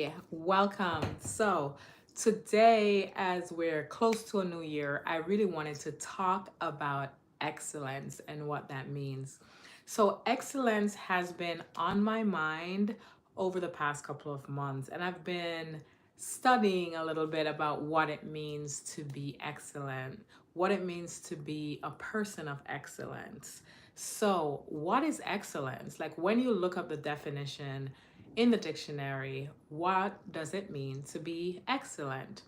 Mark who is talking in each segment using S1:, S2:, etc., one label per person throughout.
S1: Hey, welcome. So, today, as we're close to a new year, I really wanted to talk about excellence and what that means. So, excellence has been on my mind over the past couple of months, and I've been studying a little bit about what it means to be excellent, what it means to be a person of excellence. So, what is excellence? Like when you look up the definition, in the dictionary, what does it mean to be excellent?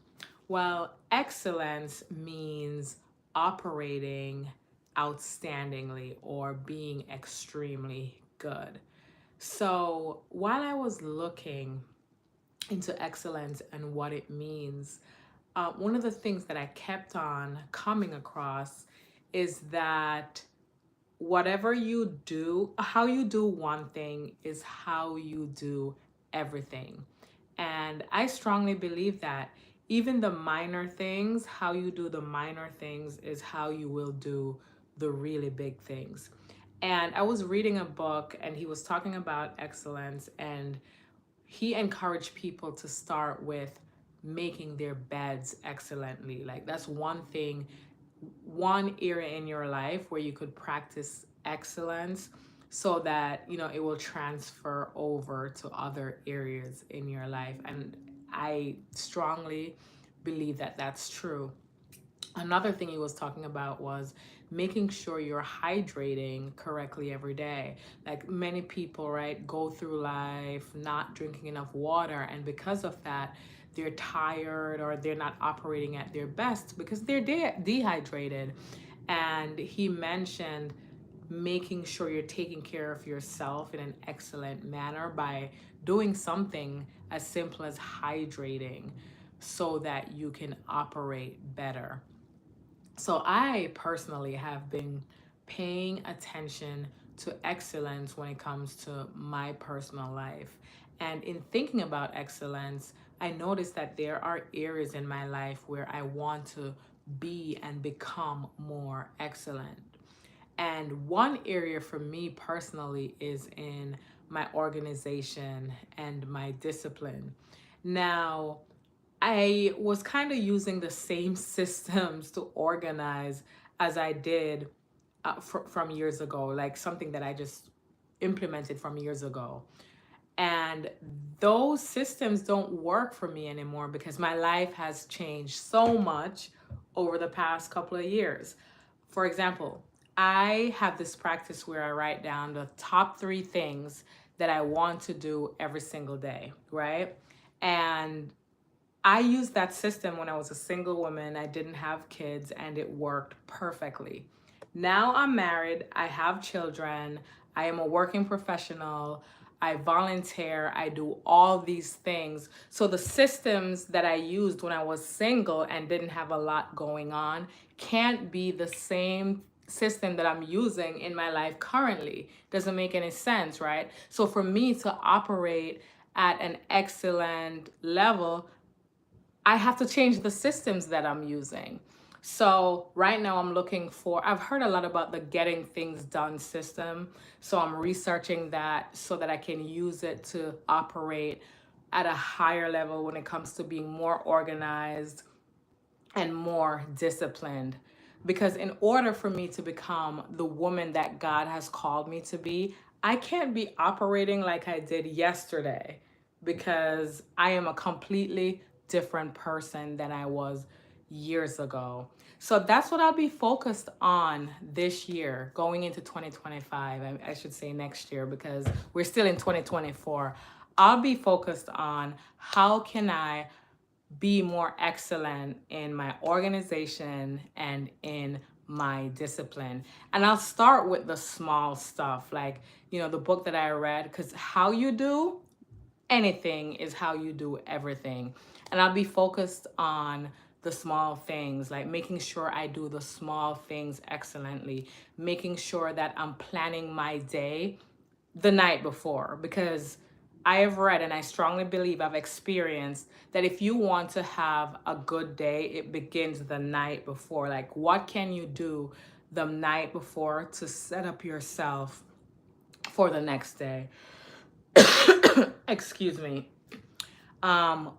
S1: Well, excellence means operating outstandingly or being extremely good. So, while I was looking into excellence and what it means, one of the things that I kept on coming across is that whatever you do, how you do one thing is how you do everything. And I strongly believe that even the minor things, how you do the minor things is how you will do the really big things. And I was reading a book and he was talking about excellence, and he encouraged people to start with making their beds excellently. Like that's one thing, one area in your life where you could practice excellence so that it will transfer over to other areas in your life. And I strongly believe that that's true. Another thing he was talking about was making sure you're hydrating correctly every day. Like many people, right, go through life not drinking enough water, and because of that, they're tired or they're not operating at their best because they're dehydrated. And he mentioned making sure you're taking care of yourself in an excellent manner by doing something as simple as hydrating so that you can operate better. So I personally have been paying attention to excellence when it comes to my personal life. And in thinking about excellence, I noticed that there are areas in my life where I want to be and become more excellent. And one area for me personally is in my organization and my discipline. Now, I was kind of using the same systems to organize as I did from years ago, like something that I just implemented from years ago. And those systems don't work for me anymore because my life has changed so much over the past couple of years. For example, I have this practice where I write down the top three things that I want to do every single day, right? And I used that system when I was a single woman. I didn't have kids and it worked perfectly. Now I'm married, I have children, I am a working professional, I volunteer, I do all these things. So the systems that I used when I was single and didn't have a lot going on can't be the same system that I'm using in my life currently. Doesn't make any sense, right? So for me to operate at an excellent level, I have to change the systems that I'm using. So right now I've heard a lot about the getting things done system. So I'm researching that so that I can use it to operate at a higher level when it comes to being more organized and more disciplined. Because in order for me to become the woman that God has called me to be, I can't be operating like I did yesterday because I am a completely different person than I was years ago. So that's what I'll be focused on this year, going into 2025. I should say next year because we're still in 2024. I'll be focused on how can I be more excellent in my organization and in my discipline. And I'll start with the small stuff, like, the book that I read, because how you do anything is how you do everything. And I'll be focused on the small things, like making sure I do the small things excellently, making sure that I'm planning my day the night before, because I have read and I strongly believe I've experienced that if you want to have a good day, it begins the night before. Like, what can you do the night before to set up yourself for the next day? Excuse me.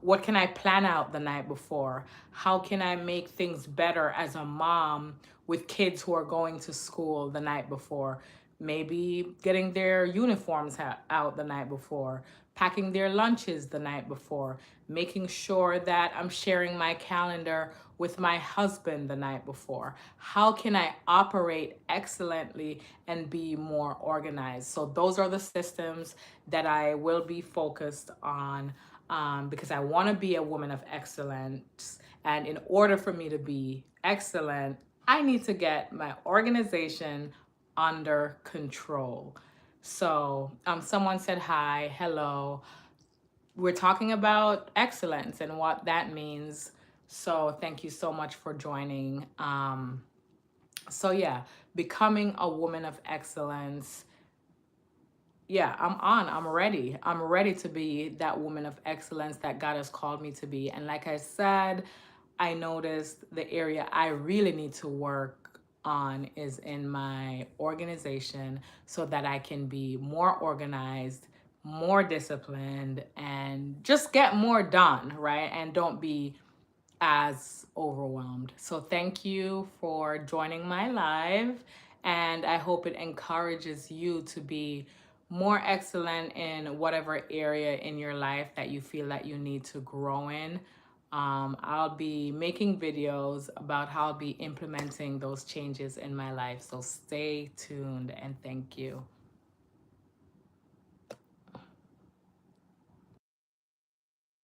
S1: What can I plan out the night before? How can I make things better as a mom with kids who are going to school the night before? Maybe getting their uniforms out the night before, packing their lunches the night before, making sure that I'm sharing my calendar with my husband the night before. How can I operate excellently and be more organized? So those are the systems that I will be focused on, because I want to be a woman of excellence. And in order for me to be excellent, I need to get my organization under control. So, someone said hi, hello. We're talking about excellence and what that means. So, thank you so much for joining. So, yeah, becoming a woman of excellence. Yeah, I'm ready. I'm ready to be that woman of excellence that God has called me to be. And like I said, I noticed the area I really need to work on is in my organization so that I can be more organized, more disciplined, and just get more done, right? And don't be as overwhelmed. So thank you for joining my live, and I hope it encourages you to be more excellent in whatever area in your life that you feel that you need to grow in. I'll be making videos about how I'll be implementing those changes in my life. So stay tuned and thank you.